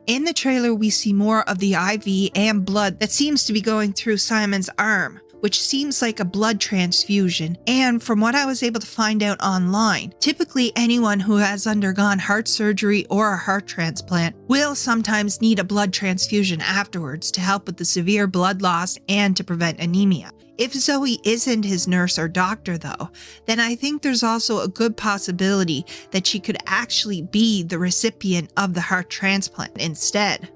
In the trailer, we see more of the IV and blood that seems to be going through Simon's arm, which seems like a blood transfusion. And from what I was able to find out online, typically anyone who has undergone heart surgery or a heart transplant will sometimes need a blood transfusion afterwards to help with the severe blood loss and to prevent anemia. If Zoe isn't his nurse or doctor though, then I think there's also a good possibility that she could actually be the recipient of the heart transplant instead.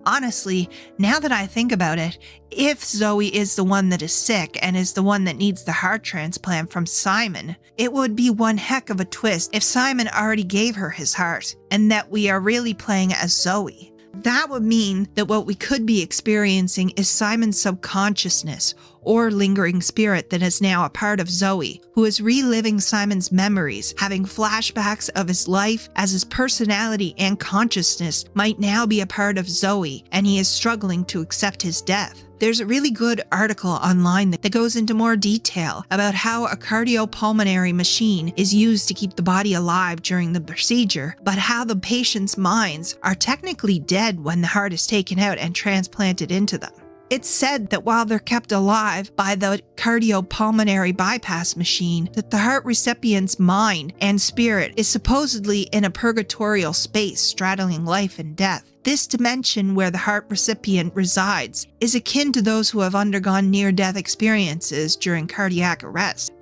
Honestly, now that I think about it, if Zoe is the one that is sick and is the one that needs the heart transplant from Simon, it would be one heck of a twist if Simon already gave her his heart and that we are really playing as Zoe. That would mean that what we could be experiencing is Simon's subconsciousness or lingering spirit that is now a part of Zoe, who is reliving Simon's memories, having flashbacks of his life as his personality and consciousness might now be a part of Zoe, and he is struggling to accept his death. There's a really good article online that goes into more detail about how a cardiopulmonary machine is used to keep the body alive during the procedure, but how the patient's minds are technically dead when the heart is taken out and transplanted into them. It's said that while they're kept alive by the cardiopulmonary bypass machine, that the heart recipient's mind and spirit is supposedly in a purgatorial space straddling life and death. This dimension where the heart recipient resides is akin to those who have undergone near-death experiences during cardiac arrest.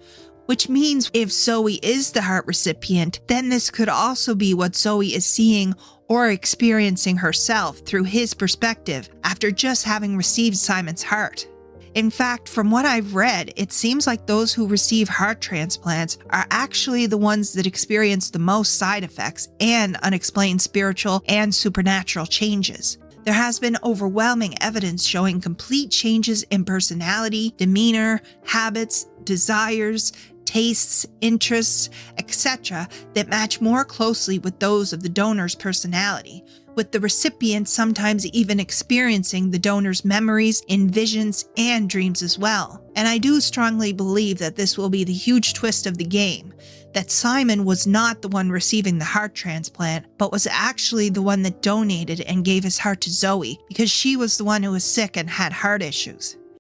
Which means if Zoe is the heart recipient, then this could also be what Zoe is seeing or experiencing herself through his perspective after just having received Simon's heart. In fact, from what I've read, it seems like those who receive heart transplants are actually the ones that experience the most side effects and unexplained spiritual and supernatural changes. There has been overwhelming evidence showing complete changes in personality, demeanor, habits, desires, tastes, interests, etc. that match more closely with those of the donor's personality, with the recipient sometimes even experiencing the donor's memories in visions and dreams as well. And I do strongly believe that this will be the huge twist of the game, that Simon was not the one receiving the heart transplant, but was actually the one that donated and gave his heart to Zoe because she was the one who was sick and had heart issues.